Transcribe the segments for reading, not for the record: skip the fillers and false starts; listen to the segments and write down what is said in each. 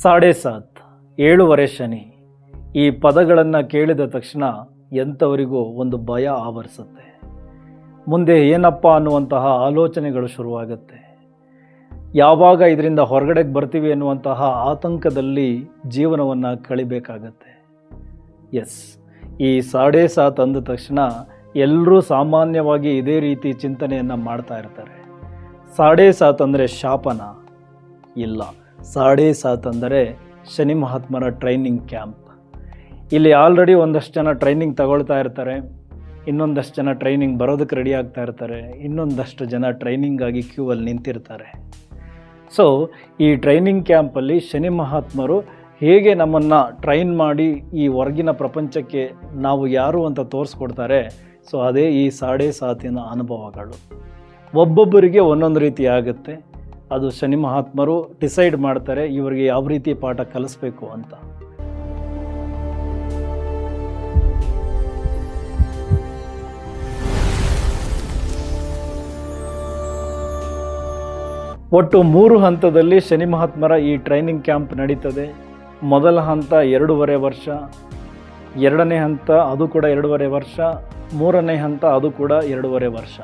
ಸಾಡೆ ಸಾತ್, ಏಳುವರೆ ಶನಿ. ಈ ಪದಗಳನ್ನು ಕೇಳಿದ ತಕ್ಷಣ ಎಂಥವರಿಗೂ ಒಂದು ಭಯ ಆವರಿಸುತ್ತೆ. ಮುಂದೆ ಏನಪ್ಪ ಅನ್ನುವಂತಹ ಆಲೋಚನೆಗಳು ಶುರುವಾಗುತ್ತೆ. ಯಾವಾಗ ಇದರಿಂದ ಹೊರಗಡೆಗೆ ಬರ್ತೀವಿ ಅನ್ನುವಂತಹ ಆತಂಕದಲ್ಲಿ ಜೀವನವನ್ನು ಕಳಿಬೇಕಾಗತ್ತೆ. ಎಸ್, ಈ ಸಾಡೆ ಸಾತ್ ಅಂದ ತಕ್ಷಣ ಎಲ್ಲರೂ ಸಾಮಾನ್ಯವಾಗಿ ಇದೇ ರೀತಿ ಚಿಂತನೆಯನ್ನು ಮಾಡ್ತಾ ಇರ್ತಾರೆ. ಸಾಡೆ ಸಾತ್ ಅಂದರೆ ಶಾಪನ? ಇಲ್ಲ, ಸಾಡೆ ಸಾತ್ ಅಂದರೆ ಶನಿ ಮಹಾತ್ಮರ ಟ್ರೈನಿಂಗ್ ಕ್ಯಾಂಪ್. ಇಲ್ಲಿ ಆಲ್ರೆಡಿ ಒಂದಷ್ಟು ಜನ ಟ್ರೈನಿಂಗ್ ತಗೊಳ್ತಾ ಇರ್ತಾರೆ, ಇನ್ನೊಂದಷ್ಟು ಜನ ಟ್ರೈನಿಂಗ್ ಬರೋದಕ್ಕೆ ರೆಡಿ ಆಗ್ತಾ ಇರ್ತಾರೆ, ಇನ್ನೊಂದಷ್ಟು ಜನ ಟ್ರೈನಿಂಗಾಗಿ ಕ್ಯೂ ಅಲ್ಲಿ ನಿಂತಿರ್ತಾರೆ. ಸೊ ಈ ಟ್ರೈನಿಂಗ್ ಕ್ಯಾಂಪಲ್ಲಿ ಶನಿ ಮಹಾತ್ಮರು ಹೇಗೆ ನಮ್ಮನ್ನು ಟ್ರೈನ್ ಮಾಡಿ ಈ ಹೊರಗಿನ ಪ್ರಪಂಚಕ್ಕೆ ನಾವು ಯಾರು ಅಂತ ತೋರಿಸ್ಕೊಡ್ತಾರೆ. ಸೊ ಅದೇ ಈ ಸಾಡೆ ಸಾತಿನ ಅನುಭವಗಳು. ಒಬ್ಬೊಬ್ಬರಿಗೆ ಒಂದೊಂದು ರೀತಿ ಆಗುತ್ತೆ. ಅದು ಶನಿ ಮಹಾತ್ಮರು ಡಿಸೈಡ್ ಮಾಡ್ತಾರೆ ಇವರಿಗೆ ಯಾವ ರೀತಿ ಪಾಠ ಕಲಿಸ್ಬೇಕು ಅಂತ. ಒಟ್ಟು 3 ಹಂತದಲ್ಲಿ ಶನಿ ಮಹಾತ್ಮರ ಈ ಟ್ರೈನಿಂಗ್ ಕ್ಯಾಂಪ್ ನಡೀತದೆ. ಮೊದಲ ಹಂತ 2.5 ವರ್ಷ, ಎರಡನೇ ಹಂತ ಅದು ಕೂಡ 2.5 ವರ್ಷ, ಮೂರನೇ ಹಂತ ಅದು ಕೂಡ 2.5 ವರ್ಷ.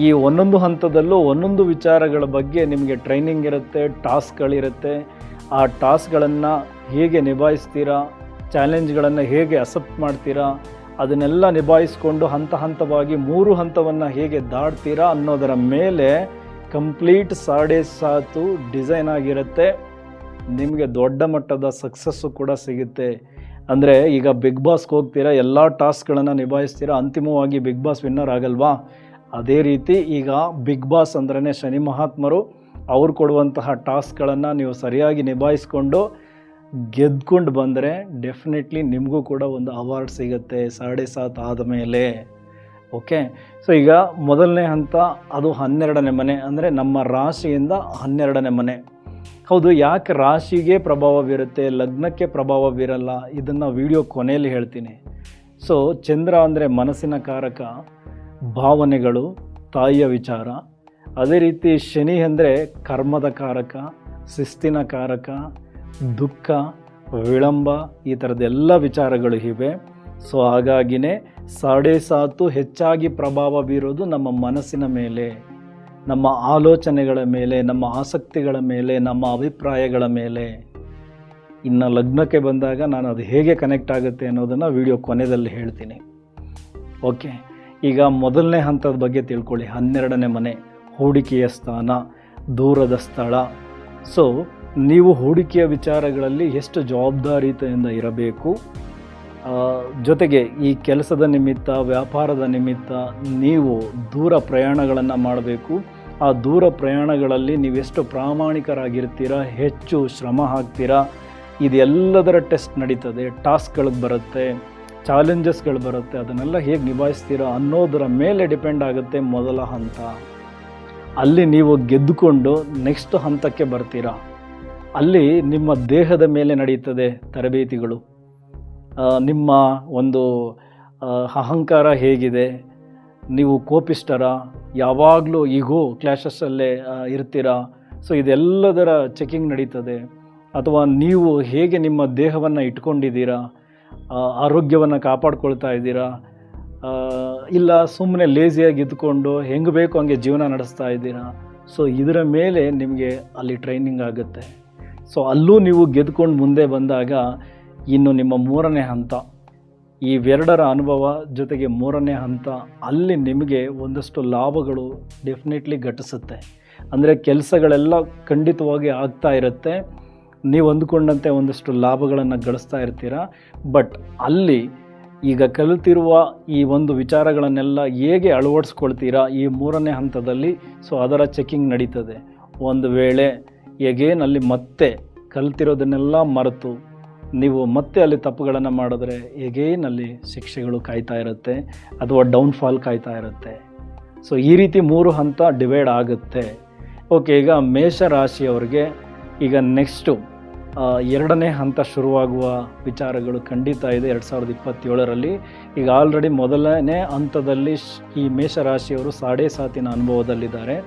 ಈ ಒಂದೊಂದು ಹಂತದಲ್ಲೂ ಒಂದೊಂದು ವಿಚಾರಗಳ ಬಗ್ಗೆ ನಿಮಗೆ ಟ್ರೈನಿಂಗ್ ಇರುತ್ತೆ, ಟಾಸ್ಕ್ಗಳಿರುತ್ತೆ. ಆ ಟಾಸ್ಕ್ಗಳನ್ನು ಹೇಗೆ ನಿಭಾಯಿಸ್ತೀರಾ, ಚಾಲೆಂಜ್ಗಳನ್ನು ಹೇಗೆ ಅಕ್ಸೆಪ್ಟ್ ಮಾಡ್ತೀರಾ, ಅದನ್ನೆಲ್ಲ ನಿಭಾಯಿಸ್ಕೊಂಡು ಹಂತ ಹಂತವಾಗಿ 3 ಹಂತವನ್ನು ಹೇಗೆ ದಾಟ್ತೀರಾ ಅನ್ನೋದರ ಮೇಲೆ ಕಂಪ್ಲೀಟ್ ಸಾಡೆ ಸಾತು ಡಿಸೈನ್ ಆಗಿರುತ್ತೆ. ನಿಮಗೆ ದೊಡ್ಡ ಮಟ್ಟದ ಸಕ್ಸಸ್ಸು ಕೂಡ ಸಿಗುತ್ತೆ. ಅಂದರೆ ಈಗ ಬಿಗ್ ಬಾಸ್ಗೆ ಹೋಗ್ತೀರಾ, ಎಲ್ಲ ಟಾಸ್ಕ್ಗಳನ್ನು ನಿಭಾಯಿಸ್ತೀರಾ, ಅಂತಿಮವಾಗಿ ಬಿಗ್ ಬಾಸ್ ವಿನ್ನರ್ ಆಗಲ್ವಾ? ಅದೇ ರೀತಿ ಈಗ ಬಿಗ್ ಬಾಸ್ ಅಂದ್ರೇ ಶನಿ ಮಹಾತ್ಮರು. ಅವ್ರು ಕೊಡುವಂತಹ ಟಾಸ್ಕ್ಗಳನ್ನು ನೀವು ಸರಿಯಾಗಿ ನಿಭಾಯಿಸ್ಕೊಂಡು ಗೆದ್ಕೊಂಡು ಬಂದರೆ ಡೆಫಿನೆಟ್ಲಿ ನಿಮಗೂ ಕೂಡ ಒಂದು ಅವಾರ್ಡ್ ಸಿಗುತ್ತೆ ಸಾಡೆ ಸಾತ್ ಆದಮೇಲೆ. ಓಕೆ, ಸೊ ಈಗ ಮೊದಲನೇ ಹಂತ ಅದು 12ನೇ ಮನೆ, ಅಂದರೆ ನಮ್ಮ ರಾಶಿಯಿಂದ 12ನೇ ಮನೆ. ಹೌದು, ಯಾಕೆ ರಾಶಿಗೆ ಪ್ರಭಾವ ಬೀರುತ್ತೆ, ಲಗ್ನಕ್ಕೆ ಪ್ರಭಾವ ಬೀರಲ್ಲ, ಇದನ್ನು ವಿಡಿಯೋ ಕೊನೆಯಲ್ಲಿ ಹೇಳ್ತೀನಿ. ಸೊ ಚಂದ್ರ ಅಂದರೆ ಮನಸ್ಸಿನ ಕಾರಕ, ಭಾವನೆಗಳು, ತಾಯಿಯ ವಿಚಾರ. ಅದೇ ರೀತಿ ಶನಿ ಅಂದರೆ ಕರ್ಮದ ಕಾರಕ, ಶಿಸ್ತಿನ ಕಾರಕ, ದುಃಖ, ವಿಳಂಬ, ಈ ಥರದ್ದೆಲ್ಲ ವಿಚಾರಗಳು ಇವೆ. ಸೊ ಹಾಗಾಗಿನೇ ಸಾಡೆ ಸಾತು ಹೆಚ್ಚಾಗಿ ಪ್ರಭಾವ ಬೀರೋದು ನಮ್ಮ ಮನಸ್ಸಿನ ಮೇಲೆ, ನಮ್ಮ ಆಲೋಚನೆಗಳ ಮೇಲೆ, ನಮ್ಮ ಆಸಕ್ತಿಗಳ ಮೇಲೆ, ನಮ್ಮ ಅಭಿಪ್ರಾಯಗಳ ಮೇಲೆ. ಇನ್ನು ಲಗ್ನಕ್ಕೆ ಬಂದಾಗ ನಾನು ಅದು ಹೇಗೆ ಕನೆಕ್ಟ್ ಆಗುತ್ತೆ ಅನ್ನೋದನ್ನು ವಿಡಿಯೋ ಕೊನೆಯಲ್ಲಿ ಹೇಳ್ತೀನಿ. ಓಕೆ, ಈಗ ಮೊದಲನೇ ಹಂತದ ಬಗ್ಗೆ ತಿಳ್ಕೊಳ್ಳಿ. 12ನೇ ಮನೆ, ಹೂಡಿಕೆಯ ಸ್ಥಾನ, ದೂರದ ಸ್ಥಳ. ಸೊ ನೀವು ಹೂಡಿಕೆಯ ವಿಚಾರಗಳಲ್ಲಿ ಎಷ್ಟು ಜವಾಬ್ದಾರಿತೆಯಿಂದ ಇರಬೇಕು. ಜೊತೆಗೆ ಈ ಕೆಲಸದ ನಿಮಿತ್ತ, ವ್ಯಾಪಾರದ ನಿಮಿತ್ತ ನೀವು ದೂರ ಪ್ರಯಾಣಗಳನ್ನು ಮಾಡಬೇಕು. ಆ ದೂರ ಪ್ರಯಾಣಗಳಲ್ಲಿ ನೀವೆಷ್ಟು ಪ್ರಾಮಾಣಿಕರಾಗಿರ್ತೀರಾ, ಹೆಚ್ಚು ಶ್ರಮ ಹಾಕ್ತೀರಾ, ಇದೆಲ್ಲದರ ಟೆಸ್ಟ್ ನಡೀತದೆ. ಟಾಸ್ಕ್ಗಳಿಗೆ ಬರುತ್ತೆ, ಚಾಲೆಂಜಸ್ಗಳು ಬರುತ್ತೆ, ಅದನ್ನೆಲ್ಲ ಹೇಗೆ ನಿಭಾಯಿಸ್ತೀರಾ ಅನ್ನೋದರ ಮೇಲೆ ಡಿಪೆಂಡ್ ಆಗುತ್ತೆ ಮೊದಲ ಹಂತ. ಅಲ್ಲಿ ನೀವು ಗೆದ್ದುಕೊಂಡು ನೆಕ್ಸ್ಟ್ ಹಂತಕ್ಕೆ ಬರ್ತೀರಾ. ಅಲ್ಲಿ ನಿಮ್ಮ ದೇಹದ ಮೇಲೆ ನಡೀತದೆ ತರಬೇತಿಗಳು. ನಿಮ್ಮ ಒಂದು ಅಹಂಕಾರ ಹೇಗಿದೆ, ನೀವು ಕೋಪಿಸ್ಟರ, ಯಾವಾಗಲೂ ಈಗೋ ಕ್ಲಾಶಸ್ಸಲ್ಲೇ ಇರ್ತೀರಾ. ಸೊ ಇದೆಲ್ಲದರ ಚೆಕಿಂಗ್ ನಡೀತದೆ. ಅಥವಾ ನೀವು ಹೇಗೆ ನಿಮ್ಮ ದೇಹವನ್ನು ಇಟ್ಕೊಂಡಿದ್ದೀರಾ, ಆರೋಗ್ಯವನ್ನು ಕಾಪಾಡ್ಕೊಳ್ತಾ ಇದ್ದೀರಾ, ಇಲ್ಲ ಸುಮ್ಮನೆ ಲೇಸಿಯಾಗಿ ಇದ್ಕೊಂಡು ಹೆಂಗೆ ಬೇಕು ಹಂಗೆ ಜೀವನ ನಡೆಸ್ತಾ ಇದ್ದೀರಾ. ಸೊ ಇದರ ಮೇಲೆ ನಿಮಗೆ ಅಲ್ಲಿ ಟ್ರೈನಿಂಗ್ ಆಗುತ್ತೆ. ಸೊ ಅಲ್ಲೂ ನೀವು ಗೆದ್ಕೊಂಡು ಮುಂದೆ ಬಂದಾಗ ಇನ್ನು ನಿಮ್ಮ 3ನೇ ಹಂತ, ಈ 2ರ ಅನುಭವ ಜೊತೆಗೆ 3ನೇ ಹಂತ, ಅಲ್ಲಿ ನಿಮಗೆ ಒಂದಷ್ಟು ಲಾಭಗಳು ಡೆಫಿನೆಟ್ಲಿ ಘಟಿಸುತ್ತೆ. ಅಂದರೆ ಕೆಲಸಗಳೆಲ್ಲ ಖಂಡಿತವಾಗಿ ಆಗ್ತಾ ಇರುತ್ತೆ, ನೀವು ಅಂದುಕೊಂಡಂತೆ ಒಂದಷ್ಟು ಲಾಭಗಳನ್ನು ಗಳಿಸ್ತಾ ಇರ್ತೀರ. ಬಟ್ ಅಲ್ಲಿ ಈಗ ಕಲಿತಿರುವ ಈ ಒಂದು ವಿಚಾರಗಳನ್ನೆಲ್ಲ ಹೇಗೆ ಅಳವಡಿಸ್ಕೊಳ್ತೀರಾ ಈ 3ನೇ ಹಂತದಲ್ಲಿ. ಸೊ ಅದರ ಚೆಕಿಂಗ್ ನಡೀತದೆ. ಒಂದು ವೇಳೆ ಎಗೇನ್ ಅಲ್ಲಿ ಮತ್ತೆ ಕಲಿತಿರೋದನ್ನೆಲ್ಲ ಮರೆತು ನೀವು ಮತ್ತೆ ಅಲ್ಲಿ ತಪ್ಪುಗಳನ್ನು ಮಾಡಿದ್ರೆ ಎಗೇನ್ ಅಲ್ಲಿ ಶಿಕ್ಷೆಗಳು ಕಾಯ್ತಾ ಇರುತ್ತೆ, ಅಥವಾ ಡೌನ್ಫಾಲ್ ಕಾಯ್ತಾ ಇರುತ್ತೆ. ಸೊ ಈ ರೀತಿ 3 ಹಂತ ಡಿವೈಡ್ ಆಗುತ್ತೆ. ಓಕೆ, ಈಗ ಮೇಷರಾಶಿಯವರಿಗೆ ಈಗ ನೆಕ್ಸ್ಟು 2ನೇ ಹಂತ ಶುರುವಾಗುವ ವಿಚಾರಗಳು ಖಂಡಿತ ಇದೆ 2027ರಲ್ಲಿ. ಈಗ ಆಲ್ರೆಡಿ ಮೊದಲನೇ ಹಂತದಲ್ಲಿ ಈ ಮೇಷರಾಶಿಯವರು ಸಾಡೆ ಸಾತಿನ ಅನುಭವದಲ್ಲಿದ್ದಾರೆ.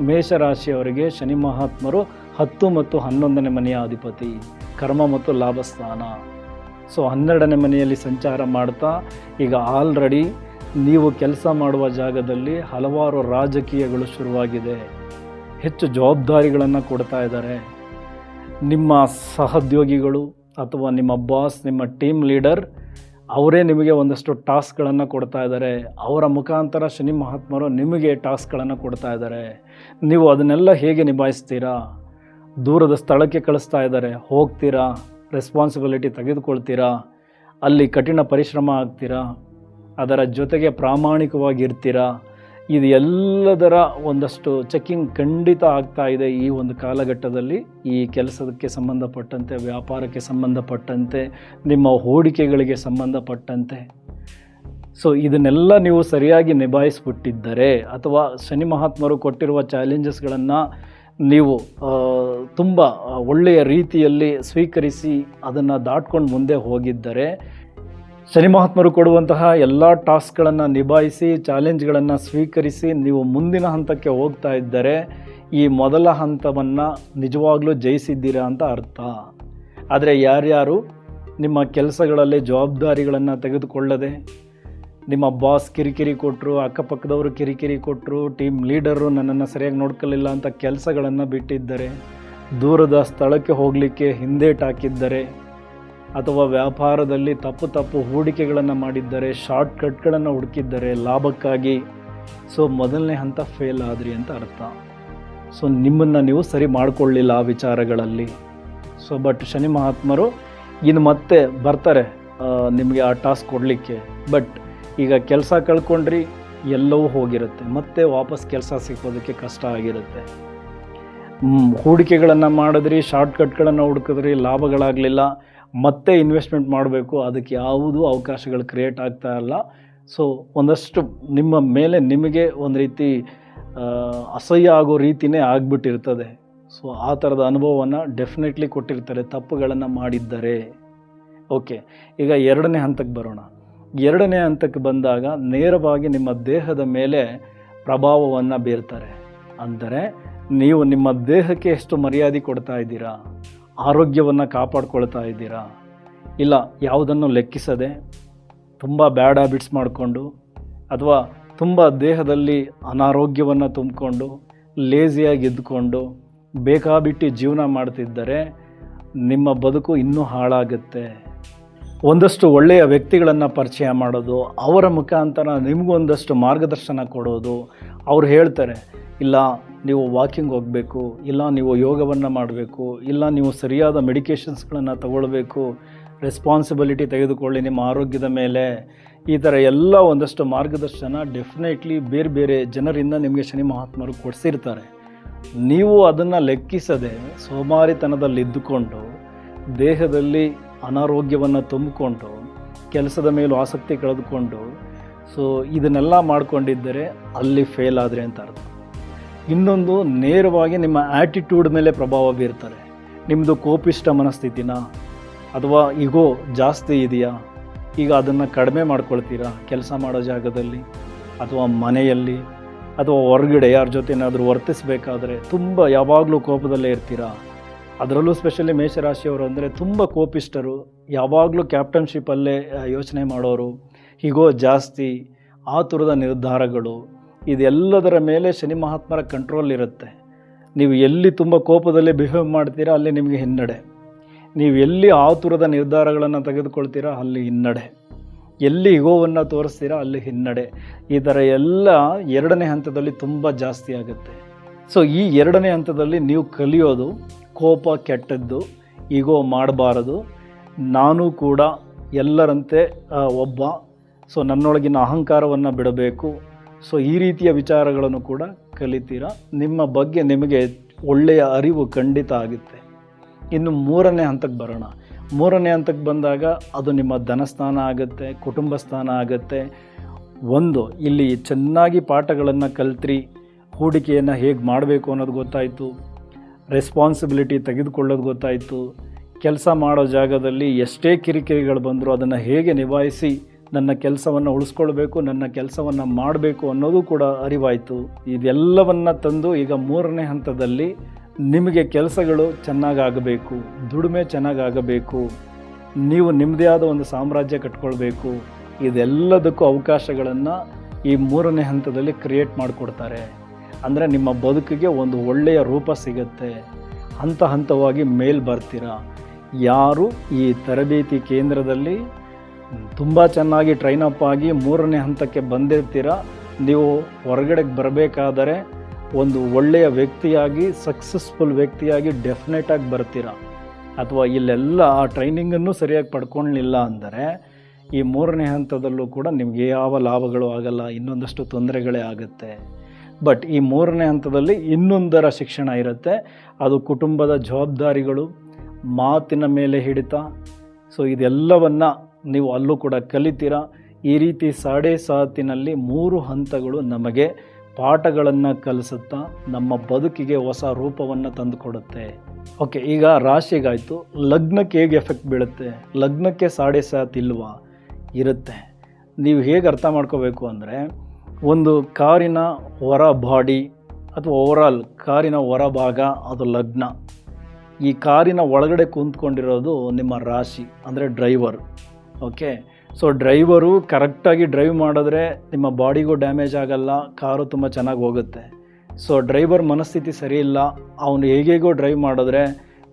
ಮೇಷರಾಶಿಯವರಿಗೆ ಶನಿ ಮಹಾತ್ಮರು 10 ಮತ್ತು 11ನೇ ಮನೆಯ ಅಧಿಪತಿ, ಕರ್ಮ ಮತ್ತು ಲಾಭಸ್ಥಾನ. ಸೊ 12ನೇ ಮನೆಯಲ್ಲಿ ಸಂಚಾರ ಮಾಡ್ತಾ ಈಗ ಆಲ್ರೆಡಿ ನೀವು ಕೆಲಸ ಮಾಡುವ ಜಾಗದಲ್ಲಿ ಹಲವಾರು ರಾಜಕೀಯಗಳು ಶುರುವಾಗಿದೆ. ಹೆಚ್ಚು ಜವಾಬ್ದಾರಿಗಳನ್ನು ಕೊಡ್ತಾ ಇದ್ದಾರೆ. ನಿಮ್ಮ ಸಹೋದ್ಯೋಗಿಗಳು ಅಥವಾ ನಿಮ್ಮ ಬಾಸ್, ನಿಮ್ಮ ಟೀಮ್ ಲೀಡರ್ ಅವರೇ ನಿಮಗೆ ಒಂದಷ್ಟು ಟಾಸ್ಕ್ಗಳನ್ನು ಕೊಡ್ತಾ ಇದ್ದಾರೆ. ಅವರ ಮುಖಾಂತರ ಶನಿ ಮಹಾತ್ಮರು ನಿಮಗೆ ಟಾಸ್ಕ್ಗಳನ್ನು ಕೊಡ್ತಾ ಇದ್ದಾರೆ. ನೀವು ಅದನ್ನೆಲ್ಲ ಹೇಗೆ ನಿಭಾಯಿಸ್ತೀರಾ? ದೂರದ ಸ್ಥಳಕ್ಕೆ ಕಳಿಸ್ತಾ ಇದ್ದಾರೆ, ಹೋಗ್ತೀರಾ, ರೆಸ್ಪಾನ್ಸಿಬಿಲಿಟಿ ತೆಗೆದುಕೊಳ್ತೀರಾ, ಅಲ್ಲಿ ಕಠಿಣ ಪರಿಶ್ರಮ ಆಗ್ತೀರಾ, ಅದರ ಜೊತೆಗೆ ಪ್ರಾಮಾಣಿಕವಾಗಿರ್ತೀರಾ? ಇದು ಎಲ್ಲದರ ಒಂದಷ್ಟು ಚೆಕಿಂಗ್ ಖಂಡಿತ ಆಗ್ತಾ ಇದೆ ಈ ಒಂದು ಕಾಲಘಟ್ಟದಲ್ಲಿ. ಈ ಕೆಲಸಕ್ಕೆ ಸಂಬಂಧಪಟ್ಟಂತೆ, ವ್ಯಾಪಾರಕ್ಕೆ ಸಂಬಂಧಪಟ್ಟಂತೆ, ನಿಮ್ಮ ಹೂಡಿಕೆಗಳಿಗೆ ಸಂಬಂಧಪಟ್ಟಂತೆ. ಸೊ ಇದನ್ನೆಲ್ಲ ನೀವು ಸರಿಯಾಗಿ ನಿಭಾಯಿಸ್ಬಿಟ್ಟಿದ್ದರೆ, ಅಥವಾ ಶನಿ ಮಹಾತ್ಮರು ಕೊಟ್ಟಿರುವ ಚಾಲೆಂಜಸ್ಗಳನ್ನು ನೀವು ತುಂಬ ಒಳ್ಳೆಯ ರೀತಿಯಲ್ಲಿ ಸ್ವೀಕರಿಸಿ ಅದನ್ನು ದಾಟ್ಕೊಂಡು ಮುಂದೆ ಹೋಗಿದ್ದರೆ, ಶನಿ ಮಹಾತ್ಮರು ಕೊಡುವಂತಹ ಎಲ್ಲ ಟಾಸ್ಕ್ಗಳನ್ನು ನಿಭಾಯಿಸಿ, ಚಾಲೆಂಜ್ಗಳನ್ನು ಸ್ವೀಕರಿಸಿ ನೀವು ಮುಂದಿನ ಹಂತಕ್ಕೆ ಹೋಗ್ತಾ ಇದ್ದರೆ, ಈ ಮೊದಲ ಹಂತವನ್ನು ನಿಜವಾಗ್ಲೂ ಜಯಿಸಿದ್ದೀರಾ ಅಂತ ಅರ್ಥ. ಆದರೆ ಯಾರ್ಯಾರು ನಿಮ್ಮ ಕೆಲಸಗಳಲ್ಲಿ ಜವಾಬ್ದಾರಿಗಳನ್ನು ತೆಗೆದುಕೊಳ್ಳದೆ, ನಿಮ್ಮ ಬಾಸ್ ಕಿರಿಕಿರಿ ಕೊಟ್ಟರು, ಅಕ್ಕಪಕ್ಕದವರು ಕಿರಿಕಿರಿ ಕೊಟ್ಟರು, ಟೀಮ್ ಲೀಡರು ನನ್ನನ್ನು ಸರಿಯಾಗಿ ನೋಡ್ಕೊಳ್ಳಿಲ್ಲ ಅಂತ ಕೆಲಸಗಳನ್ನು ಬಿಟ್ಟಿದ್ದರೆ, ದೂರದ ಸ್ಥಳಕ್ಕೆ ಹೋಗಲಿಕ್ಕೆ ಹಿಂದೇಟಾಕಿದ್ದರೆ, ಅಥವಾ ವ್ಯಾಪಾರದಲ್ಲಿ ತಪ್ಪು ಹೂಡಿಕೆಗಳನ್ನು ಮಾಡಿದ್ದರೆ, ಶಾರ್ಟ್ಕಟ್ಗಳನ್ನು ಹುಡುಕಿದ್ದರೆ ಲಾಭಕ್ಕಾಗಿ, ಸೊ ಮೊದಲನೇ ಹಂತ ಫೇಲ್ ಆದ್ರಿ ಅಂತ ಅರ್ಥ. ಸೊ ನಿಮ್ಮನ್ನು ನೀವು ಸರಿ ಮಾಡಿಕೊಳ್ಳಿಲ್ಲ ಆ ವಿಚಾರಗಳಲ್ಲಿ. ಸೊ ಬಟ್ ಶನಿ ಮಹಾತ್ಮರು ಇನ್ನು ಮತ್ತೆ ಬರ್ತಾರೆ ನಿಮಗೆ ಆ ಟಾಸ್ಕ್ ಕೊಡಲಿಕ್ಕೆ. ಬಟ್ ಈಗ ಕೆಲಸ ಕಳ್ಕೊಂಡ್ರಿ, ಎಲ್ಲವೂ ಹೋಗಿರುತ್ತೆ, ಮತ್ತೆ ವಾಪಸ್ ಕೆಲಸ ಸಿಕ್ಕೋದಕ್ಕೆ ಕಷ್ಟ ಆಗಿರುತ್ತೆ. ಹೂಡಿಕೆಗಳನ್ನು ಮಾಡಿದ್ರಿ, ಶಾರ್ಟ್ಕಟ್ಗಳನ್ನು ಹುಡುಕಿದ್ರಿ, ಲಾಭಗಳಾಗಲಿಲ್ಲ, ಮತ್ತೆ ಇನ್ವೆಸ್ಟ್ಮೆಂಟ್ ಮಾಡಬೇಕು, ಅದಕ್ಕೆ ಯಾವುದೂ ಅವಕಾಶಗಳು ಕ್ರಿಯೇಟ್ ಆಗ್ತಾ ಇಲ್ಲ. ಸೊ ಒಂದಷ್ಟು ನಿಮ್ಮ ಮೇಲೆ ನಿಮಗೆ ಒಂದು ರೀತಿ ಅಸಹ್ಯ ಆಗೋ ರೀತಿಯೇ ಆಗಿಬಿಟ್ಟಿರ್ತದೆ. ಸೊ ಆ ಥರದ ಅನುಭವವನ್ನು ಡೆಫಿನೆಟ್ಲಿ ಕೊಟ್ಟಿರ್ತಾರೆ ತಪ್ಪುಗಳನ್ನು ಮಾಡಿದ್ದರೆ. ಓಕೆ, ಈಗ ಎರಡನೇ ಹಂತಕ್ಕೆ ಬರೋಣ. ಎರಡನೇ ಹಂತಕ್ಕೆ ಬಂದಾಗ ನೇರವಾಗಿ ನಿಮ್ಮ ದೇಹದ ಮೇಲೆ ಪ್ರಭಾವವನ್ನು ಬೀರ್ತಾರೆ. ಅಂದರೆ ನೀವು ನಿಮ್ಮ ದೇಹಕ್ಕೆ ಎಷ್ಟು ಮರ್ಯಾದೆ ಕೊಡ್ತಾ ಇದ್ದೀರಾ, ಆರೋಗ್ಯವನ್ನು ಕಾಪಾಡ್ಕೊಳ್ತಾ ಇದ್ದೀರಾ, ಇಲ್ಲ ಯಾವುದನ್ನು ಲೆಕ್ಕಿಸದೆ ತುಂಬ ಬ್ಯಾಡ್ ಹ್ಯಾಬಿಟ್ಸ್ ಮಾಡಿಕೊಂಡು, ಅಥವಾ ತುಂಬ ದೇಹದಲ್ಲಿ ಅನಾರೋಗ್ಯವನ್ನು ತುಂಬಿಕೊಂಡು ಲೇಸಿಯಾಗಿ ಇದ್ದುಕೊಂಡು ಬೇಕಾಬಿಟ್ಟು ಜೀವನ ಮಾಡ್ತಿದ್ದರೆ ನಿಮ್ಮ ಬದುಕು ಇನ್ನೂ ಹಾಳಾಗುತ್ತೆ. ಒಂದಷ್ಟು ಒಳ್ಳೆಯ ವ್ಯಕ್ತಿಗಳನ್ನು ಪರಿಚಯ ಮಾಡೋದು, ಅವರ ಮುಖಾಂತರ ನಿಮಗೊಂದಷ್ಟು ಮಾರ್ಗದರ್ಶನ ಕೊಡೋದು. ಅವ್ರು ಹೇಳ್ತಾರೆ, ಇಲ್ಲ ನೀವು ವಾಕಿಂಗ್ ಹೋಗಬೇಕು, ಇಲ್ಲ ನೀವು ಯೋಗವನ್ನು ಮಾಡಬೇಕು, ಇಲ್ಲ ನೀವು ಸರಿಯಾದ ಮೆಡಿಕೇಷನ್ಸ್ಗಳನ್ನು ತಗೊಳ್ಬೇಕು, ರೆಸ್ಪಾನ್ಸಿಬಿಲಿಟಿ ತೆಗೆದುಕೊಳ್ಳಿ ನಿಮ್ಮ ಆರೋಗ್ಯದ ಮೇಲೆ. ಈ ಥರ ಎಲ್ಲ ಒಂದಷ್ಟು ಮಾರ್ಗದರ್ಶನ ಡೆಫಿನೆಟ್ಲಿ ಬೇರೆ ಬೇರೆ ಜನರಿಂದ ನಿಮಗೆ ಶನಿ ಮಹಾತ್ಮರು ಕೊಡಿಸಿರ್ತಾರೆ. ನೀವು ಅದನ್ನು ಲೆಕ್ಕಿಸದೆ ಸೋಮಾರಿತನದಲ್ಲಿದ್ದುಕೊಂಡು ದೇಹದಲ್ಲಿ ಅನಾರೋಗ್ಯವನ್ನು ತುಂಬಿಕೊಂಡು ಕೆಲಸದ ಮೇಲೂ ಆಸಕ್ತಿ ಕಳೆದುಕೊಂಡು ಸೊ ಇದನ್ನೆಲ್ಲ ಮಾಡಿಕೊಂಡಿದ್ದರೆ ಅಲ್ಲಿ ಫೇಲ್ ಆದರೆ ಅಂತ ಅರ್ಥ. ಇನ್ನೊಂದು, ನೇರವಾಗಿ ನಿಮ್ಮ ಆ್ಯಟಿಟ್ಯೂಡ್ ಮೇಲೆ ಪ್ರಭಾವ ಬೀರ್ತಾರೆ. ನಿಮ್ಮದು ಕೋಪಿಷ್ಟ ಮನಸ್ಥಿತಿನ ಅಥವಾ ಈಗೋ ಜಾಸ್ತಿ ಇದೆಯಾ, ಈಗ ಅದನ್ನು ಕಡಿಮೆ ಮಾಡ್ಕೊಳ್ತೀರಾ ಕೆಲಸ ಮಾಡೋ ಜಾಗದಲ್ಲಿ ಅಥವಾ ಮನೆಯಲ್ಲಿ ಅಥವಾ ಹೊರಗಡೆ ಯಾರ ಜೊತೆ ಏನಾದರೂ ವರ್ತಿಸಬೇಕಾದ್ರೆ ತುಂಬ ಯಾವಾಗಲೂ ಕೋಪದಲ್ಲೇ ಇರ್ತೀರಾ. ಅದರಲ್ಲೂ ಸ್ಪೆಷಲಿ ಮೇಷರಾಶಿಯವರು ಅಂದರೆ ತುಂಬ ಕೋಪಿಷ್ಟರು, ಯಾವಾಗಲೂ ಕ್ಯಾಪ್ಟನ್ಶಿಪ್ಪಲ್ಲೇ ಯೋಚನೆ ಮಾಡೋರು, ಹೀಗೋ ಜಾಸ್ತಿ, ಆತುರದ ನಿರ್ಧಾರಗಳು, ಇದೆಲ್ಲದರ ಮೇಲೆ ಶನಿ ಮಹಾತ್ಮರ ಕಂಟ್ರೋಲ್ ಇರುತ್ತೆ. ನೀವು ಎಲ್ಲಿ ತುಂಬ ಕೋಪದಲ್ಲಿ ಬಿಹೇವ್ ಮಾಡ್ತೀರಾ ಅಲ್ಲಿ ನಿಮಗೆ ಹಿನ್ನಡೆ, ನೀವು ಎಲ್ಲಿ ಆತುರದ ನಿರ್ಧಾರಗಳನ್ನು ತೆಗೆದುಕೊಳ್ತೀರಾ ಅಲ್ಲಿ ಹಿನ್ನಡೆ, ಎಲ್ಲಿ ಇಗೋವನ್ನು ತೋರಿಸ್ತೀರಾ ಅಲ್ಲಿ ಹಿನ್ನಡೆ. ಈ ಥರ ಎಲ್ಲ ಎರಡನೇ ಹಂತದಲ್ಲಿ ತುಂಬ ಜಾಸ್ತಿ ಆಗುತ್ತೆ. ಸೊ ಈ ಎರಡನೇ ಹಂತದಲ್ಲಿ ನೀವು ಕಲಿಯೋದು ಕೋಪ ಕೆಟ್ಟದ್ದು, ಈಗೋ ಮಾಡಬಾರದು, ನಾನು ಕೂಡ ಎಲ್ಲರಂತೆ ಒಬ್ಬ, ಸೊ ನನ್ನೊಳಗಿನ ಅಹಂಕಾರವನ್ನು ಬಿಡಬೇಕು. ಸೊ ಈ ರೀತಿಯ ವಿಚಾರಗಳನ್ನು ಕೂಡ ಕಲಿತೀರಾ. ನಿಮ್ಮ ಬಗ್ಗೆ ನಿಮಗೆ ಒಳ್ಳೆಯ ಅರಿವು ಖಂಡಿತ ಆಗುತ್ತೆ. ಇನ್ನು ಮೂರನೇ ಹಂತಕ್ಕೆ ಬರೋಣ. ಮೂರನೇ ಹಂತಕ್ಕೆ ಬಂದಾಗ ಅದು ನಿಮ್ಮ ಧನಸ್ಥಾನ ಆಗುತ್ತೆ, ಕುಟುಂಬ ಸ್ಥಾನ ಆಗುತ್ತೆ. ಒಂದು, ಇಲ್ಲಿ ಚೆನ್ನಾಗಿ ಪಾಠಗಳನ್ನು ಕಲ್ತ್ರಿ, ಹೂಡಿಕೆಯನ್ನು ಹೇಗೆ ಮಾಡಬೇಕು ಅನ್ನೋದು ಗೊತ್ತಾಯಿತು, ರೆಸ್ಪಾನ್ಸಿಬಿಲಿಟಿ ತೆಗೆದುಕೊಳ್ಳೋದು ಗೊತ್ತಾಯಿತು, ಕೆಲಸ ಮಾಡೋ ಜಾಗದಲ್ಲಿ ಎಷ್ಟೇ ಕಿರಿಕಿರಿಗಳು ಬಂದರೂ ಅದನ್ನು ಹೇಗೆ ನಿಭಾಯಿಸಿ ನನ್ನ ಕೆಲಸವನ್ನು ಉಳಿಸ್ಕೊಳ್ಬೇಕು, ನನ್ನ ಕೆಲಸವನ್ನು ಮಾಡಬೇಕು ಅನ್ನೋದು ಕೂಡ ಅರಿವಾಯಿತು. ಇದೆಲ್ಲವನ್ನು ತಂದು ಈಗ ಮೂರನೇ ಹಂತದಲ್ಲಿ ನಿಮಗೆ ಕೆಲಸಗಳು ಚೆನ್ನಾಗಾಗಬೇಕು, ದುಡಿಮೆ ಚೆನ್ನಾಗಾಗಬೇಕು, ನೀವು ನಿಮ್ಮದೇ ಆದ ಒಂದು ಸಾಮ್ರಾಜ್ಯ ಕಟ್ಕೊಳ್ಬೇಕು, ಇದೆಲ್ಲದಕ್ಕೂ ಅವಕಾಶಗಳನ್ನು ಈ 3ನೇ ಹಂತದಲ್ಲಿ ಕ್ರಿಯೇಟ್ ಮಾಡಿಕೊಡ್ತಾರೆ. ಅಂದರೆ ನಿಮ್ಮ ಬದುಕಿಗೆ ಒಂದು ಒಳ್ಳೆಯ ರೂಪ ಸಿಗುತ್ತೆ. ಹಂತ ಹಂತವಾಗಿ ಮೇಲ್ ಬರ್ತೀರಾ. ಯಾರು ಈ ತರಬೇತಿ ಕೇಂದ್ರದಲ್ಲಿ ತುಂಬ ಚೆನ್ನಾಗಿ ಟ್ರೈನಪ್ ಆಗಿ 3ನೇ ಹಂತಕ್ಕೆ ಬಂದಿರ್ತೀರ, ನೀವು ಹೊರಗಡೆಗೆ ಬರಬೇಕಾದರೆ ಒಂದು ಒಳ್ಳೆಯ ವ್ಯಕ್ತಿಯಾಗಿ, ಸಕ್ಸಸ್ಫುಲ್ ವ್ಯಕ್ತಿಯಾಗಿ ಡೆಫಿನೆಟಾಗಿ ಬರ್ತೀರ. ಅಥವಾ ಇಲ್ಲೆಲ್ಲ ಆ ಟ್ರೈನಿಂಗನ್ನು ಸರಿಯಾಗಿ ಪಡ್ಕೊಳ್ಳಿಲ್ಲ ಅಂದರೆ ಈ 3ನೇ ಹಂತದಲ್ಲೂ ಕೂಡ ನಿಮಗೆ ಯಾವ ಲಾಭಗಳು ಆಗಲ್ಲ, ಇನ್ನೊಂದಷ್ಟು ತೊಂದರೆಗಳೇ ಆಗುತ್ತೆ. ಬಟ್ ಈ 3ನೇ ಹಂತದಲ್ಲಿ ಇನ್ನೊಂದರ ಶಿಕ್ಷಣ ಇರುತ್ತೆ. ಅದು ಕುಟುಂಬದ ಜವಾಬ್ದಾರಿಗಳು, ಮಾತಿನ ಮೇಲೆ ಹಿಡಿತ. ಸೊ ಇದೆಲ್ಲವನ್ನು ನೀವು ಅಲ್ಲೂ ಕೂಡ ಕಲಿತೀರ. ಈ ರೀತಿ ಸಾಡೆಸಾತಿನಲ್ಲಿ 3 ಹಂತಗಳು ನಮಗೆ ಪಾಠಗಳನ್ನು ಕಲಿಸುತ್ತಾ ನಮ್ಮ ಬದುಕಿಗೆ ಹೊಸ ರೂಪವನ್ನು ತಂದುಕೊಡುತ್ತೆ. ಓಕೆ, ಈಗ ರಾಶಿಗಾಯಿತು. ಲಗ್ನಕ್ಕೆ ಹೇಗೆ ಎಫೆಕ್ಟ್ ಬೀಳುತ್ತೆ? ಲಗ್ನಕ್ಕೆ ಸಾಡೆಸಾತ್ ಇಲ್ವಾ? ಇರುತ್ತೆ. ನೀವು ಹೇಗೆ ಅರ್ಥ ಮಾಡ್ಕೋಬೇಕು ಅಂದರೆ, ಒಂದು ಕಾರಿನ ಹೊರ ಬಾಡಿ ಅಥವಾ ಓವರಾಲ್ ಕಾರಿನ ಹೊರಭಾಗ ಅದು ಲಗ್ನ. ಈ ಕಾರಿನ ಒಳಗಡೆ ಕೂತ್ಕೊಂಡಿರೋದು ನಿಮ್ಮ ರಾಶಿ, ಅಂದರೆ ಡ್ರೈವರ್. ಓಕೆ, ಸೊ ಡ್ರೈವರು ಕರೆಕ್ಟಾಗಿ ಡ್ರೈವ್ ಮಾಡಿದ್ರೆ ನಿಮ್ಮ ಬಾಡಿಗೂ ಡ್ಯಾಮೇಜ್ ಆಗಲ್ಲ, ಕಾರು ತುಂಬ ಚೆನ್ನಾಗಿ ಹೋಗುತ್ತೆ. ಸೊ ಡ್ರೈವರ್ ಮನಸ್ಥಿತಿ ಸರಿ ಇಲ್ಲ, ಅವನು ಹೇಗೇಗೋ ಡ್ರೈವ್ ಮಾಡಿದ್ರೆ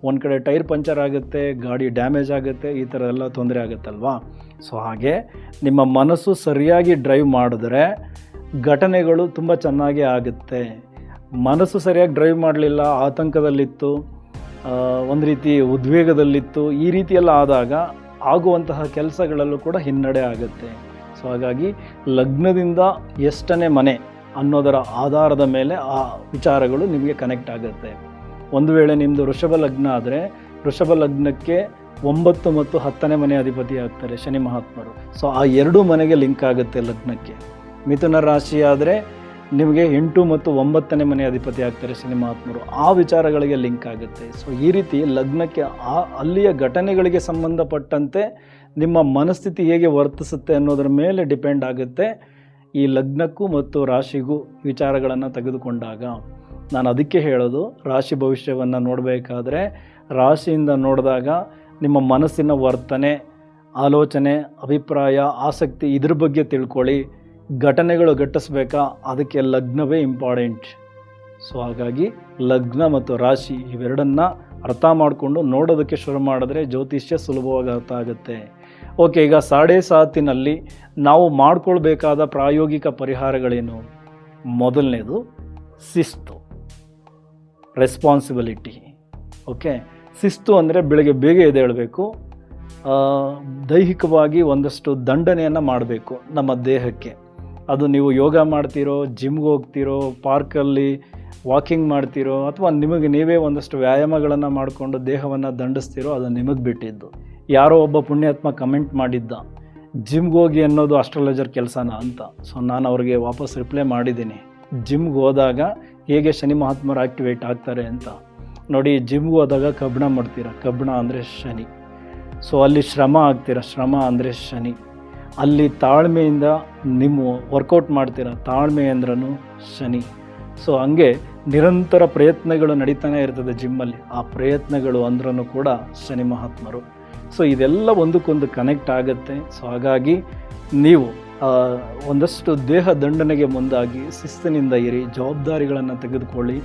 ಒಂದು ಕಡೆ ಟೈರ್ ಪಂಚರ್ ಆಗುತ್ತೆ, ಗಾಡಿ ಡ್ಯಾಮೇಜ್ ಆಗುತ್ತೆ, ಈ ಥರ ಎಲ್ಲ ತೊಂದರೆ ಆಗುತ್ತಲ್ವಾ. ಸೊ ಹಾಗೆ ನಿಮ್ಮ ಮನಸ್ಸು ಸರಿಯಾಗಿ ಡ್ರೈವ್ ಮಾಡಿದ್ರೆ ಘಟನೆಗಳು ತುಂಬ ಚೆನ್ನಾಗೇ ಆಗುತ್ತೆ. ಮನಸ್ಸು ಸರಿಯಾಗಿ ಡ್ರೈವ್ ಮಾಡಲಿಲ್ಲ, ಆತಂಕದಲ್ಲಿತ್ತು, ಒಂದು ರೀತಿ ಉದ್ವೇಗದಲ್ಲಿತ್ತು, ಈ ರೀತಿಯೆಲ್ಲ ಆದಾಗ ಆಗುವಂತಹ ಕೆಲಸಗಳಲ್ಲೂ ಕೂಡ ಹಿನ್ನಡೆ ಆಗುತ್ತೆ. ಸೊ ಹಾಗಾಗಿ ಲಗ್ನದಿಂದ ಎಷ್ಟನೇ ಮನೆ ಅನ್ನೋದರ ಆಧಾರದ ಮೇಲೆ ಆ ವಿಚಾರಗಳು ನಿಮಗೆ ಕನೆಕ್ಟ್ ಆಗುತ್ತೆ. ಒಂದು ವೇಳೆ ನಿಮ್ಮದು ವೃಷಭ ಲಗ್ನ ಆದರೆ ವೃಷಭ ಲಗ್ನಕ್ಕೆ 9 ಮತ್ತು 10ನೇ ಮನೆ ಅಧಿಪತಿ ಆಗ್ತಾರೆ ಶನಿ ಮಹಾತ್ಮರು. ಸೊ ಆ 2 ಮನೆಗೆ ಲಿಂಕ್ ಆಗುತ್ತೆ ಲಗ್ನಕ್ಕೆ. ಮಿಥುನ ರಾಶಿ ಆದರೆ ನಿಮಗೆ 8 ಮತ್ತು 9ನೇ ಮನೆ ಅಧಿಪತಿ ಆಗ್ತಾರೆ ಶನಿ ಮಹಾತ್ಮರು. ಆ ವಿಚಾರಗಳಿಗೆ ಲಿಂಕ್ ಆಗುತ್ತೆ. ಸೊ ಈ ರೀತಿ ಲಗ್ನಕ್ಕೆ ಅಲ್ಲಿಯ ಘಟನೆಗಳಿಗೆ ಸಂಬಂಧಪಟ್ಟಂತೆ ನಿಮ್ಮ ಮನಸ್ಥಿತಿ ಹೇಗೆ ವರ್ತಿಸುತ್ತೆ ಅನ್ನೋದರ ಮೇಲೆ ಡಿಪೆಂಡ್ ಆಗುತ್ತೆ ಈ ಲಗ್ನಕ್ಕೂ ಮತ್ತು ರಾಶಿಗೂ ವಿಚಾರಗಳನ್ನು ತೆಗೆದುಕೊಂಡಾಗ. ನಾನು ಅದಕ್ಕೆ ಹೇಳೋದು, ರಾಶಿ ಭವಿಷ್ಯವನ್ನು ನೋಡಬೇಕಾದ್ರೆ ರಾಶಿಯಿಂದ ನೋಡಿದಾಗ ನಿಮ್ಮ ಮನಸ್ಸಿನ ವರ್ತನೆ, ಆಲೋಚನೆ, ಅಭಿಪ್ರಾಯ, ಆಸಕ್ತಿ ಇದ್ರ ಬಗ್ಗೆ ತಿಳ್ಕೊಳ್ಳಿ. ಘಟನೆಗಳು ಘಟಿಸ್ಬೇಕಾ, ಅದಕ್ಕೆ ಲಗ್ನವೇ ಇಂಪಾರ್ಟೆಂಟ್. ಸೊ ಹಾಗಾಗಿ ಲಗ್ನ ಮತ್ತು ರಾಶಿ ಇವೆರಡನ್ನು ಅರ್ಥ ಮಾಡಿಕೊಂಡು ನೋಡೋದಕ್ಕೆ ಶುರು ಮಾಡಿದ್ರೆ ಜ್ಯೋತಿಷ್ಯ ಸುಲಭವಾಗಿ ಅರ್ಥ ಆಗುತ್ತೆ. ಓಕೆ, ಈಗ ಸಾಡೆಸಾತಿನಲ್ಲಿ ನಾವು ಮಾಡ್ಕೊಳ್ಬೇಕಾದ ಪ್ರಾಯೋಗಿಕ ಪರಿಹಾರಗಳೇನು? ಮೊದಲನೇದು ಶಿಸ್ತು, ರೆಸ್ಪಾನ್ಸಿಬಿಲಿಟಿ. ಓಕೆ, ಶಿಸ್ತು ಅಂದರೆ ಬೆಳಗ್ಗೆ ಬೇಗ ಎದ್ದೇಳಬೇಕು. ದೈಹಿಕವಾಗಿ ಒಂದಷ್ಟು ದಂಡನೆಯನ್ನು ಮಾಡಬೇಕು ನಮ್ಮ ದೇಹಕ್ಕೆ. ಅದು ನೀವು ಯೋಗ ಮಾಡ್ತೀರೋ, ಜಿಮ್ಗೆ ಹೋಗ್ತೀರೋ, ಪಾರ್ಕಲ್ಲಿ ವಾಕಿಂಗ್ ಮಾಡ್ತೀರೋ, ಅಥವಾ ನಿಮಗೆ ನೀವೇ ಒಂದಷ್ಟು ವ್ಯಾಯಾಮಗಳನ್ನು ಮಾಡಿಕೊಂಡು ದೇಹವನ್ನು ದಂಡಿಸ್ತೀರೋ, ಅದು ನಿಮಗೆ ಬಿಟ್ಟಿದ್ದು. ಯಾರೋ ಒಬ್ಬ ಪುಣ್ಯಾತ್ಮ ಕಮೆಂಟ್ ಮಾಡಿದ್ದ, ಜಿಮ್ಗೆ ಹೋಗಿ ಅನ್ನೋದು ಅಸ್ಟ್ರಾಲಜರ್ ಕೆಲಸನ ಅಂತ. ಸೊ ನಾನು ಅವ್ರಿಗೆ ವಾಪಸ್ ರಿಪ್ಲೈ ಮಾಡಿದ್ದೀನಿ, ಜಿಮ್ಗೆ ಹೋದಾಗ ಹೇಗೆ ಶನಿ ಮಹಾತ್ಮರು ಆ್ಯಕ್ಟಿವೇಟ್ ಆಗ್ತಾರೆ ಅಂತ. ನೋಡಿ, ಜಿಮ್ಗೆ ಹೋದಾಗ ಕಬ್ಬಣ ಮಾಡ್ತೀರ, ಕಬ್ಬಣ ಅಂದರೆ ಶನಿ. ಸೊ ಅಲ್ಲಿ ಶ್ರಮ ಆಗ್ತೀರ, ಶ್ರಮ ಅಂದರೆ ಶನಿ. ಅಲ್ಲಿ ತಾಳ್ಮೆಯಿಂದ ನಿಮ್ಮ ವರ್ಕೌಟ್ ಮಾಡ್ತೀರ, ತಾಳ್ಮೆ ಅಂದ್ರೂ ಶನಿ. ಸೊ ಹಂಗೆ ನಿರಂತರ ಪ್ರಯತ್ನಗಳು ನಡೀತಾನೆ ಇರ್ತದೆ ಜಿಮ್ಮಲ್ಲಿ, ಆ ಪ್ರಯತ್ನಗಳು ಅಂದ್ರೂ ಕೂಡ ಶನಿ ಮಹಾತ್ಮರು. ಸೊ ಇದೆಲ್ಲ ಒಂದಕ್ಕೊಂದು ಕನೆಕ್ಟ್ ಆಗುತ್ತೆ. ಸೊ ಹಾಗಾಗಿ ನೀವು ಒಂದಷ್ಟು ದೇಹ ದಂಡನೆಗೆ ಮುಂದಾಗಿ ಶಿಸ್ತಿನಿಂದ ಇರಿ, ಜವಾಬ್ದಾರಿಗಳನ್ನು ತೆಗೆದುಕೊಳ್ಳಿ.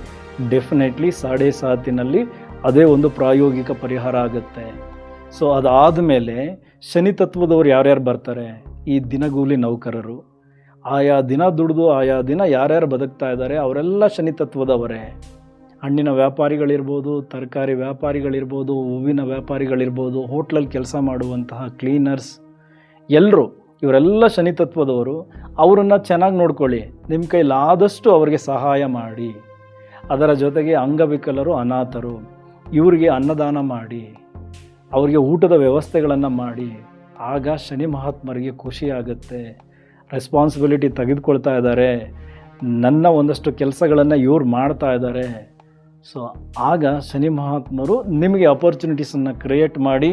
ಡೆಫಿನೆಟ್ಲಿ ಸಾಡೆಸಾತಿನಲ್ಲಿ ಅದೇ ಒಂದು ಪ್ರಾಯೋಗಿಕ ಪರಿಹಾರ ಆಗುತ್ತೆ. ಸೊ ಅದಾದ ಮೇಲೆ ಶನಿ ತತ್ವದವರು ಯಾರ್ಯಾರು ಬರ್ತಾರೆ? ಈ ದಿನಗೂಲಿ ನೌಕರರು. ಆಯಾ ದಿನ ದುಡಿದು ಆಯಾ ದಿನ ಯಾರ್ಯಾರು ಬದುಕ್ತಾ ಇದ್ದಾರೆ ಅವರೆಲ್ಲ ಶನಿ ತತ್ವದವರೇ. ಹಣ್ಣಿನ ವ್ಯಾಪಾರಿಗಳಿರ್ಬೋದು, ತರಕಾರಿ ವ್ಯಾಪಾರಿಗಳಿರ್ಬೋದು, ಹೂವಿನ ವ್ಯಾಪಾರಿಗಳಿರ್ಬೋದು, ಹೋಟ್ಲಲ್ಲಿ ಕೆಲಸ ಮಾಡುವಂತಹ ಕ್ಲೀನರ್ಸ್, ಎಲ್ಲರೂ ಇವರೆಲ್ಲ ಶನಿ ತತ್ವದವರು. ಅವರನ್ನು ಚೆನ್ನಾಗಿ ನೋಡ್ಕೊಳ್ಳಿ, ನಿಮ್ಮ ಕೈಲಾದಷ್ಟು ಅವರಿಗೆ ಸಹಾಯ ಮಾಡಿ. ಅದರ ಜೊತೆಗೆ ಅಂಗವಿಕಲರು, ಅನಾಥರು, ಇವರಿಗೆ ಅನ್ನದಾನ ಮಾಡಿ, ಅವರಿಗೆ ಊಟದ ವ್ಯವಸ್ಥೆಗಳನ್ನು ಮಾಡಿ. ಆಗ ಶನಿ ಮಹಾತ್ಮರಿಗೆ ಖುಷಿ ಆಗುತ್ತೆ. ರೆಸ್ಪಾನ್ಸಿಬಿಲಿಟಿ ತೆಗೆದುಕೊಳ್ತಾ ಇದ್ದಾರೆ, ನನ್ನ ಒಂದಷ್ಟು ಕೆಲಸಗಳನ್ನು ಇವ್ರು ಮಾಡ್ತಾ ಇದ್ದಾರೆ. ಸೊ ಆಗ ಶನಿ ಮಹಾತ್ಮರು ನಿಮಗೆ ಅಪರ್ಚುನಿಟೀಸನ್ನು ಕ್ರಿಯೇಟ್ ಮಾಡಿ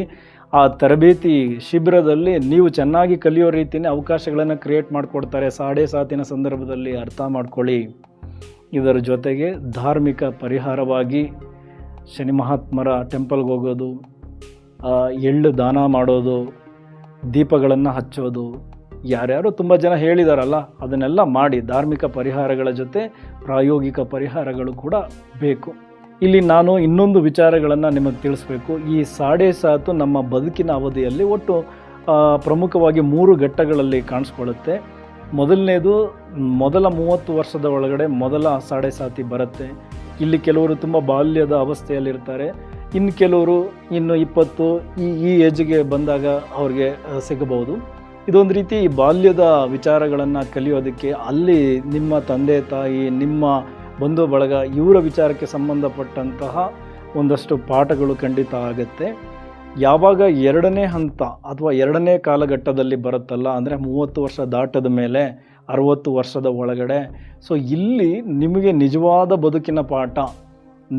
ಆ ತರಬೇತಿ ಶಿಬಿರದಲ್ಲಿ ನೀವು ಚೆನ್ನಾಗಿ ಕಲಿಯೋ ರೀತಿಯೇ ಅವಕಾಶಗಳನ್ನು ಕ್ರಿಯೇಟ್ ಮಾಡಿಕೊಡ್ತಾರೆ. ಸಾಡೆಸಾತಿನ ಸಂದರ್ಭದಲ್ಲಿ ಅರ್ಥ ಮಾಡ್ಕೊಳ್ಳಿ. ಇದರ ಜೊತೆಗೆ ಧಾರ್ಮಿಕ ಪರಿಹಾರವಾಗಿ ಶನಿ ಮಹಾತ್ಮರ ಟೆಂಪಲ್ಗೆ ಹೋಗೋದು, ಎಳ್ಳು ದಾನ ಮಾಡೋದು, ದೀಪಗಳನ್ನು ಹಚ್ಚೋದು, ಯಾರ್ಯಾರು ತುಂಬ ಜನ ಹೇಳಿದಾರಲ್ಲ ಅದನ್ನೆಲ್ಲ ಮಾಡಿ ಧಾರ್ಮಿಕ ಪರಿಹಾರಗಳ ಜೊತೆ ಪ್ರಾಯೋಗಿಕ ಪರಿಹಾರಗಳು ಕೂಡ ಬೇಕು. ಇಲ್ಲಿ ನಾನು ಇನ್ನೊಂದು ವಿಚಾರಗಳನ್ನು ನಿಮಗೆ ತಿಳಿಸ್ಬೇಕು. ಈ 7.5 ನಮ್ಮ ಬದುಕಿನ ಅವಧಿಯಲ್ಲಿ ಒಟ್ಟು ಪ್ರಮುಖವಾಗಿ 3 ಘಟ್ಟಗಳಲ್ಲಿ ಕಾಣಿಸ್ಕೊಳ್ಳುತ್ತೆ. ಮೊದಲನೇದು ಮೊದಲ 30 ವರ್ಷದ ಒಳಗಡೆ ಮೊದಲ 7.5 ಬರುತ್ತೆ. ಇಲ್ಲಿ ಕೆಲವರು ತುಂಬ ಬಾಲ್ಯದ ಅವಸ್ಥೆಯಲ್ಲಿರ್ತಾರೆ, ಇನ್ನು ಕೆಲವರು ಇನ್ನು 20 ಈ ಏಜ್ಗೆ ಬಂದಾಗ ಅವ್ರಿಗೆ ಸಿಗಬಹುದು. ಇದೊಂದು ರೀತಿ ಬಾಲ್ಯದ ವಿಚಾರಗಳನ್ನು ಕಲಿಯೋದಕ್ಕೆ ಅಲ್ಲಿ ನಿಮ್ಮ ತಂದೆ ತಾಯಿ, ನಿಮ್ಮ ಬಂಧು ಬಳಗ ಇವರ ವಿಚಾರಕ್ಕೆ ಸಂಬಂಧಪಟ್ಟಂತಹ ಒಂದಷ್ಟು ಪಾಠಗಳು ಖಂಡಿತ ಆಗುತ್ತೆ. ಯಾವಾಗ 2ನೇ ಹಂತ ಅಥವಾ 2ನೇ ಕಾಲಘಟ್ಟದಲ್ಲಿ ಬರುತ್ತಲ್ಲ, ಅಂದರೆ 30 ವರ್ಷ ದಾಟದ ಮೇಲೆ 60 ವರ್ಷದ ಒಳಗಡೆ, ಸೊ ಇಲ್ಲಿ ನಿಮಗೆ ನಿಜವಾದ ಬದುಕಿನ ಪಾಠ,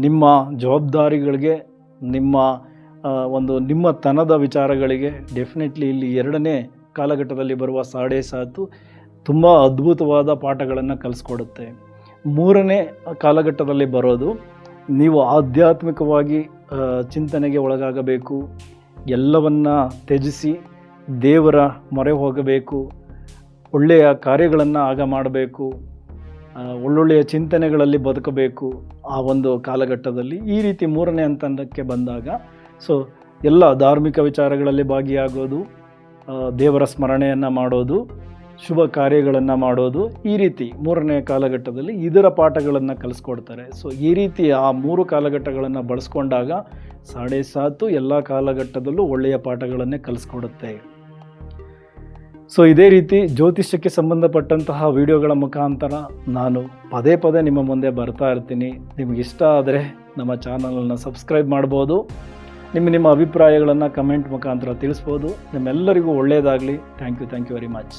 ನಿಮ್ಮ ಜವಾಬ್ದಾರಿಗಳಿಗೆ, ನಿಮ್ಮ ತನದ ವಿಚಾರಗಳಿಗೆ ಡೆಫಿನೆಟ್ಲಿ ಇಲ್ಲಿ 2ನೇ ಕಾಲಘಟ್ಟದಲ್ಲಿ ಬರುವ 7.5 ತುಂಬ ಅದ್ಭುತವಾದ ಪಾಠಗಳನ್ನು ಕಲಿಸ್ಕೊಡುತ್ತೆ. 3ನೇ ಕಾಲಘಟ್ಟದಲ್ಲಿ ಬರೋದು ನೀವು ಆಧ್ಯಾತ್ಮಿಕವಾಗಿ ಚಿಂತನೆಗೆ ಒಳಗಾಗಬೇಕು, ಎಲ್ಲವನ್ನ ತ್ಯಜಿಸಿ ದೇವರ ಮೊರೆ ಹೋಗಬೇಕು, ಒಳ್ಳೆಯ ಕಾರ್ಯಗಳನ್ನು ಆಗ ಮಾಡಬೇಕು, ಒಳ್ಳೊಳ್ಳೆಯ ಚಿಂತನೆಗಳಲ್ಲಿ ಬದುಕಬೇಕು ಆ ಒಂದು ಕಾಲಘಟ್ಟದಲ್ಲಿ. ಈ ರೀತಿ 3ನೇ ಹಂತಕ್ಕೆ ಬಂದಾಗ ಸೊ ಎಲ್ಲ ಧಾರ್ಮಿಕ ವಿಚಾರಗಳಲ್ಲಿ ಭಾಗಿಯಾಗೋದು, ದೇವರ ಸ್ಮರಣೆಯನ್ನು ಮಾಡೋದು, ಶುಭ ಕಾರ್ಯಗಳನ್ನು ಮಾಡೋದು, ಈ ರೀತಿ 3ನೇ ಕಾಲಘಟ್ಟದಲ್ಲಿ ಇದರ ಪಾಠಗಳನ್ನು ಕಲಿಸ್ಕೊಡ್ತಾರೆ. ಸೊ ಈ ರೀತಿ ಆ 3 ಕಾಲಘಟ್ಟಗಳನ್ನು ಬಳಸ್ಕೊಂಡಾಗ 7.5 ಎಲ್ಲ ಕಾಲಘಟ್ಟದಲ್ಲೂ ಒಳ್ಳೆಯ ಪಾಠಗಳನ್ನೇ ಕಲಿಸ್ಕೊಡುತ್ತೆ. ಸೊ ಇದೇ ರೀತಿ ಜ್ಯೋತಿಷ್ಯಕ್ಕೆ ಸಂಬಂಧಪಟ್ಟಂತಹ ವಿಡಿಯೋಗಳ ಮುಖಾಂತರ ನಾನು ಪದೇ ಪದೇ ನಿಮ್ಮ ಮುಂದೆ ಬರ್ತಾ ಇರ್ತೀನಿ. ನಿಮಗಿಷ್ಟ ಆದರೆ ನಮ್ಮ ಚಾನಲನ್ನು ಸಬ್ಸ್ಕ್ರೈಬ್ ಮಾಡ್ಬೋದು. ನಿಮ್ಮ ಅಭಿಪ್ರಾಯಗಳನ್ನು ಕಮೆಂಟ್ ಮುಖಾಂತರ ತಿಳಿಸ್ಬೋದು. ನಿಮ್ಮೆಲ್ಲರಿಗೂ ಒಳ್ಳೆಯದಾಗಲಿ. Thank you very much.